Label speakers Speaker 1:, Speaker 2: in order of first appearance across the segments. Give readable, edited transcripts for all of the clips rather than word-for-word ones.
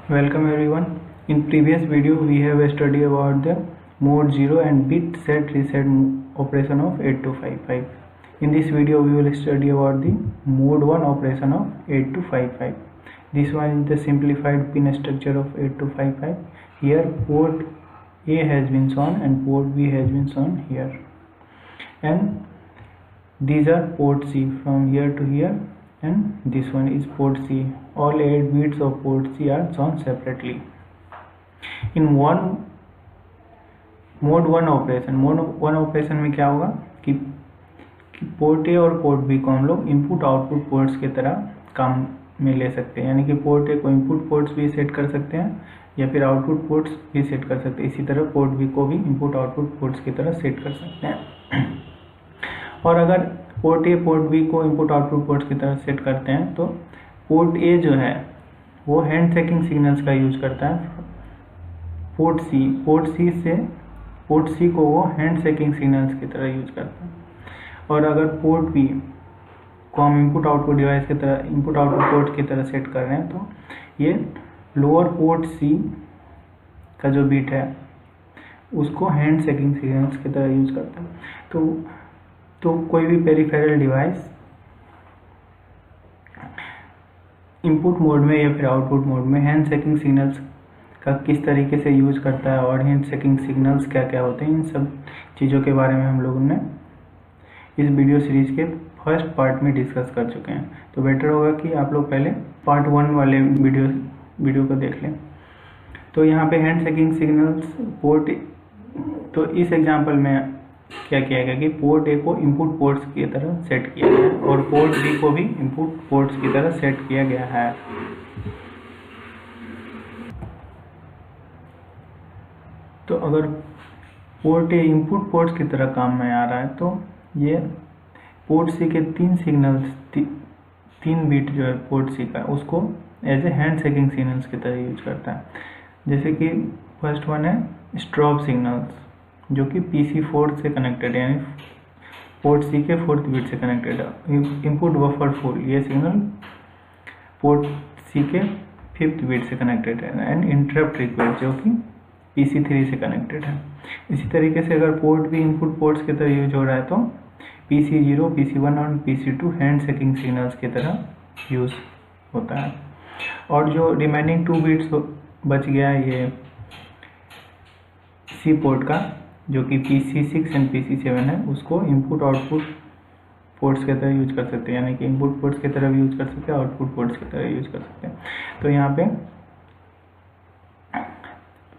Speaker 1: Welcome everyone. In previous video we have studied about the mode 0 and bit set reset operation of 8255. In this video we will study about the mode 1 operation of 8255. This one is the simplified pin structure of 8255. Here port A has been shown and port B has been shown here, and these are port C from here to here, and this one is port C. All 8 bits of port C are shown separately. In mode 1 operation में क्या होगा कि port A और port B को हम लोग input output ports की तरह काम में ले सकते हैं, यानी कि पोर्ट ए को इनपुट पोर्ट्स भी सेट कर सकते हैं या फिर आउटपुट पोर्ट्स भी सेट कर सकते हैं। इसी तरह पोर्ट बी को भी इनपुट आउटपुट पोर्ट्स की तरह सेट कर सकते हैं। और अगर पोर्ट ए पोर्ट बी को इनपुट आउटपुट पोर्ट्स की तरह सेट करते हैं तो पोर्ट ए जो है वो हैंड शेकिंग सिग्नल्स का यूज करता है। पोर्ट सी को वो हैंड शेकिंग सिग्नल्स की तरह यूज करता है। और अगर पोर्ट बी को हम इनपुट आउटपुट डिवाइस की तरह इनपुट आउटपुट पोर्ट की तरह सेट कर रहे हैं तो ये लोअर पोर्ट सी का जो बिट है उसको हैंड शेकिंग सिग्नल्स की तरह यूज करता है। तो कोई भी पेरिफेरल डिवाइस इनपुट मोड में या फिर आउटपुट मोड में हैंड शेकिंग सिग्नल्स का किस तरीके से यूज करता है और हैंड शेकिंग सिग्नल्स क्या क्या होते हैं, इन सब चीज़ों के बारे में हम लोगों ने इस वीडियो सीरीज के फर्स्ट पार्ट में डिस्कस कर चुके हैं। तो बेटर होगा कि आप लोग पहले पार्ट 1 वाले वीडियो को देख लें। तो यहाँ पे हैंड शेकिंग सिग्नल्स पोर्ट, तो इस एग्जांपल में क्या किया गया कि पोर्ट ए को इनपुट पोर्ट्स की तरह सेट किया गया और पोर्ट बी को भी इनपुट पोर्ट्स की तरह सेट किया गया है। तो अगर पोर्ट ए इनपुट पोर्ट्स की तरह काम में आ रहा है तो ये पोर्ट सी के 3 सिग्नल्स 3 बिट जो है पोर्ट सी का उसको as a handshaking signals की तरह यूज करता है। जैसे कि फर्स्ट वन है स्ट्रॉब सिग्नल्स जो कि PC4 से कनेक्टेड है, यानी पोर्ट सी के 4th बिट से कनेक्टेड है। इनपुट बफर फुल, ये सिग्नल पोर्ट सी के 5th बिट से कनेक्टेड है। एंड इंटरप्ट रिक्वेस्ट जो कि PC3 से कनेक्टेड है। इसी तरीके से अगर पोर्ट भी इनपुट पोर्ट्स की तरह यूज हो रहा है तो PC0, PC1 और PC2 हैंड शेकिंग सिग्नल्स की तरह यूज होता है। और जो रिमेनिंग 2 बिट्स बच गया है ये सी पोर्ट का जो कि PC6 एंड PC7 है, उसको इनपुट आउटपुट पोर्ट्स की तरह यूज कर सकते हैं, यानी कि इनपुट पोर्ट्स की तरह भी यूज कर सकते हैं, आउटपुट पोर्ट्स की तरह यूज कर सकते हैं। तो यहाँ पे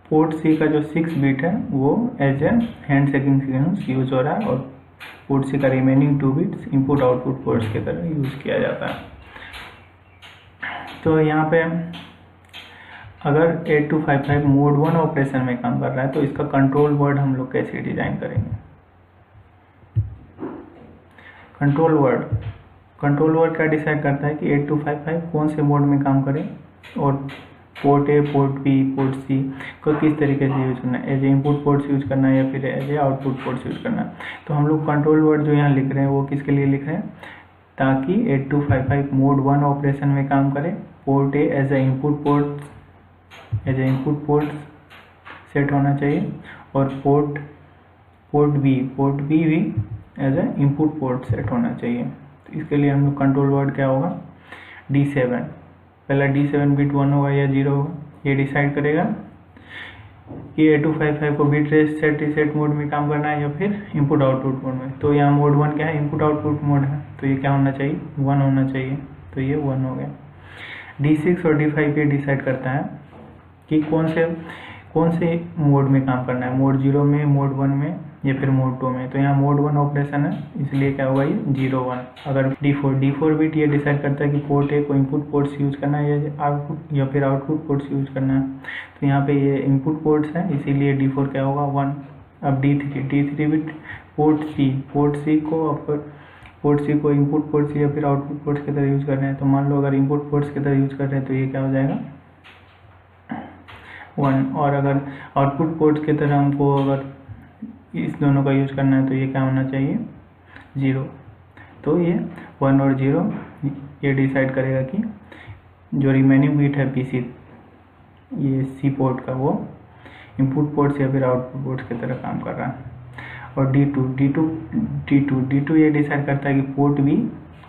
Speaker 1: पोर्ट सी का जो 6 बिट है वो as a handshaking signals use हो रहा है और पोर्ट सी का remaining 2 bits input output ports की तरह यूज किया जाता है। तो यहाँ पे अगर 8255 मोड 1 ऑपरेशन में काम कर रहा है तो इसका कंट्रोल वर्ड हम लोग कैसे डिजाइन करेंगे। कंट्रोल वर्ड क्या डिसाइड करता है कि 8255 कौन से मोड में काम करे और port A, port B, port C को किस तरीके से यूज करना है, as a input ports use करना है या फिर as a output ports use करना है। तो हम लोग कंट्रोल वर्ड जो यहाँ लिख रहे हैं वो किसके लिए लिख रहे हैं, ताकि 8255 मोड 1 ऑपरेशन में काम करे। Port A as a input port set होना चाहिए और पोर्ट बी भी as a input port set होना चाहिए। तो इसके लिए हम लोग कंट्रोल वर्ड क्या होगा, D7, पहला D7 बिट 1 होगा या 0 होगा, ये डिसाइड करेगा कि 8255 को बिट सेट रीसेट मोड में काम करना है या फिर इनपुट आउटपुट मोड में। तो यहाँ मोड 1 क्या है, इनपुट आउटपुट मोड है, तो ये क्या होना चाहिए, 1 होना चाहिए, तो ये 1 हो गया। D6 और D5 ये डिसाइड करता है कि कौन से मोड में काम करना है, मोड 0 में, मोड 1 में या फिर मोड 2 में। तो यहाँ मोड 1 ऑपरेशन है इसलिए क्या होगा, ये 0 1। अगर D4 बिट ये डिसाइड करता है कि पोर्ट ए को इनपुट पोर्ट्स यूज करना है या फिर आउटपुट पोर्ट्स यूज करना है। तो यहाँ पे ये इनपुट पोर्ट्स है इसीलिए D4 क्या होगा, 1। अब D3 बिट पोर्ट सी को इनपुट पोर्ट्स या फिर आउटपुट पोर्ट्स की तरह यूज कर रहे हैं। तो मान लो अगर इनपुट पोर्ट्स की तरह यूज कर रहे हैं तो ये क्या हो जाएगा, 1। और अगर आउटपुट पोर्ट्स की तरह हमको अगर इस दोनों का यूज करना है तो ये क्या होना चाहिए, 0। तो ये 1 और 0 ये डिसाइड करेगा कि जो रिमेनिंग बिट है ये सी पोर्ट का वो इनपुट पोर्ट्स या फिर आउटपुट पोर्ट्स की तरह काम कर रहा है। और D2 ये डिसाइड करता है कि पोर्ट भी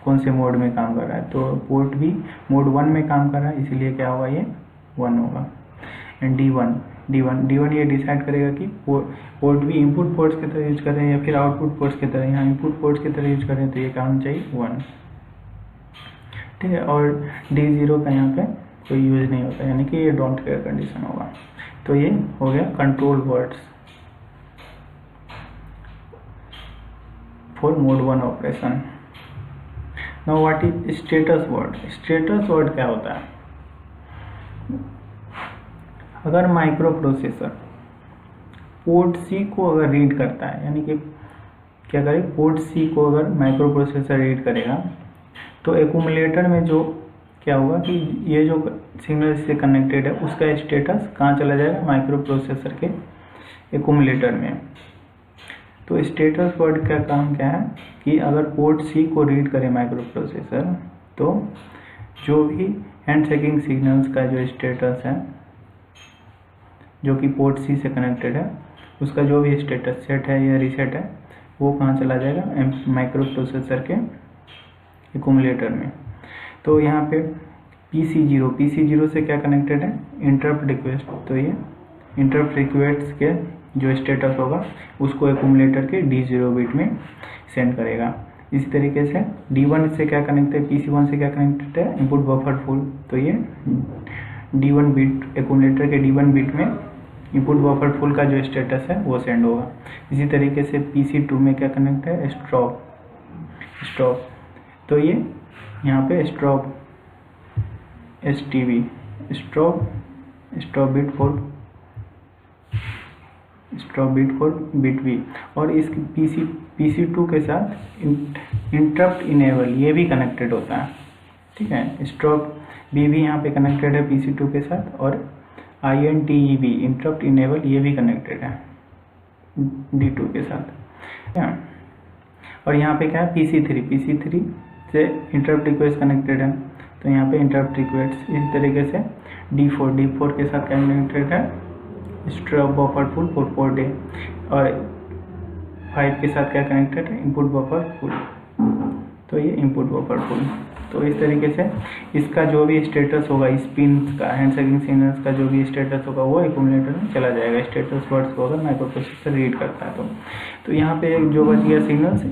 Speaker 1: कौन से मोड में काम कर रहा है। तो पोर्ट भी मोड 1 में काम कर रहा है, इसीलिए क्या होगा, ये 1 होगा। एंड D1 ये डिसाइड करेगा कि पोर्ट भी इनपुट पोर्ट्स की तरह यूज कर रहे हैं या फिर आउटपुट पोर्ट्स की तरह। यहाँ इनपुट पोर्ट्स की तरह यूज कर रहे हैं तो ये क्या होना चाहिए, 1। ठीक है। और D0 का यहाँ पे कोई यूज नहीं होता, यानी कि ये डोंट केयर कंडीशन होगा। तो ये हो गया control words for mode 1 operation. Now what is status word? Status word क्या होता है? अगर माइक्रो प्रोसेसर पोर्ट सी को अगर रीड करता है, यानी कि क्या करे, पोर्ट सी को अगर माइक्रो प्रोसेसर रीड करेगा तो एक्यूमुलेटर में जो क्या होगा कि ये जो सिग्नल से कनेक्टेड है उसका स्टेटस कहाँ चला जाएगा, माइक्रो प्रोसेसर के एक्यूमुलेटर में। तो स्टेटस वर्ड का काम क्या है कि अगर पोर्ट सी को रीड करे माइक्रो प्रोसेसर तो जो भी हैंड शेकिंग सिग्नल्स का जो स्टेटस है जो कि पोर्ट सी से कनेक्टेड है उसका जो भी स्टेटस सेट है या रीसेट है वो कहाँ चला जाएगा, माइक्रो प्रोसेसर के एक्यूमुलेटर में। तो यहाँ पे PC0 से क्या कनेक्टेड है, इंटरप्ट रिक्वेस्ट। तो ये इंटरप्ट रिक्वेस्ट के जो स्टेटस होगा उसको एक्यूमुलेटर के D0 बिट में सेंड करेगा। इसी तरीके से D1 से क्या कनेक्टेड है, PC1 से क्या कनेक्टेड है, इनपुट बफर फुल। तो ये D1 बिट एक्यूमुलेटर के D1 बिट में इनपुट बफर फुल का जो स्टेटस है वो सेंड होगा। इसी तरीके से PC2 में क्या कनेक्ट है, स्टॉप। तो ये यहाँ पे stop STB stop bit for bit B। और इस PC2 के साथ इंटरप्ट इनेबल ये भी कनेक्टेड होता है। ठीक है, स्टॉप B भी यहाँ पे कनेक्टेड है PC2 के साथ, और INTEB इंटरप्ट इनेबल ये भी कनेक्टेड है D2 के साथ। और यहाँ पे क्या है, PC3 से इंटरप्ट रिक्वेस्ट कनेक्टेड है। तो यहाँ पे इंटरप्ट रिक्वेस्ट इस तरीके से D4 के साथ कनेक्टेड है, stop buffer full for port A। और 5 के साथ क्या कनेक्टेड है, इनपुट बफर फुल। तो ये इनपुट बफर फुल। तो इस तरीके से इसका जो भी स्टेटस होगा, स्पिन का, हैंड शेकिंग सिग्नल्स का जो भी स्टेटस होगा वो एक्यूमुलेटर में चला जाएगा। स्टेटस वर्ड्स को अगर माइक्रो प्रोसेसर रीड करता है तो यहाँ पे जो बच गया सिग्नल्स,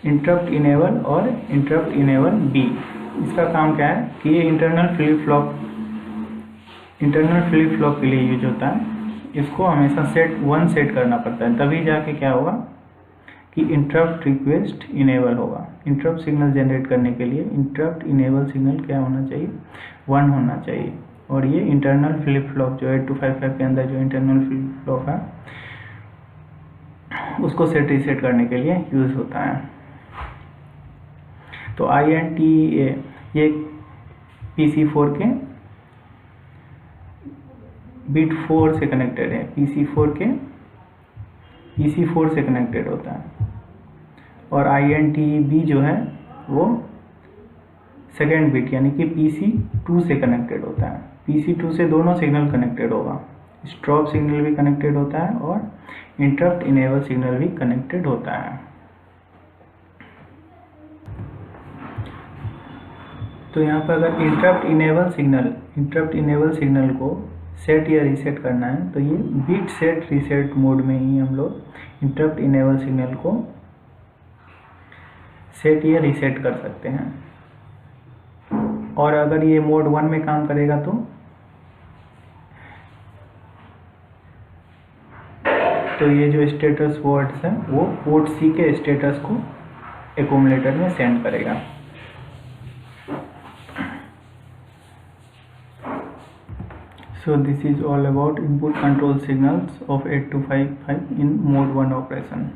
Speaker 1: इंटरप्ट इनेबल और इंटरप्ट इनेबल B। इसका काम क्या है कि ये इंटरनल फ्लिप फ्लॉप के लिए यूज होता है। इसको हमेशा सेट करना पड़ता है, तभी जाके क्या होगा कि इंटरप्ट रिक्वेस्ट इनेबल होगा। इंटरप्ट सिग्नल जनरेट करने के लिए इंटरप्ट इनेबल सिग्नल क्या होना चाहिए, 1 होना चाहिए। और ये इंटरनल फ्लिप फ्लॉप जो 8255 के अंदर जो इंटरनल फ्लिप फ्लॉप है उसको सेट रीसेट करने के लिए यूज होता है। तो INTA ये PC4 के बिट 4 से कनेक्टेड है, PC4 से कनेक्टेड होता है। और INTB जो है वो सेकेंड बिट यानी कि PC2 से कनेक्टेड होता है। PC2 से दोनों सिग्नल कनेक्टेड होगा, स्टॉप सिग्नल भी कनेक्टेड होता है और इंटरप्ट इनेबल सिग्नल भी कनेक्टेड होता है। तो यहाँ पर अगर इंटरप्ट इनेबल सिग्नल को सेट या रीसेट करना है तो ये बिट सेट रीसेट मोड में ही हम लोग इंटरप्ट इनेबल सिग्नल को सेट या रीसेट कर सकते हैं। और अगर ये मोड 1 में काम करेगा तो ये जो स्टेटस वर्ड्स है वो पोर्ट C के स्टेटस को एक्यूमुलेटर में सेंड करेगा। So this is all about input control signals of 8255 in mode 1 operation.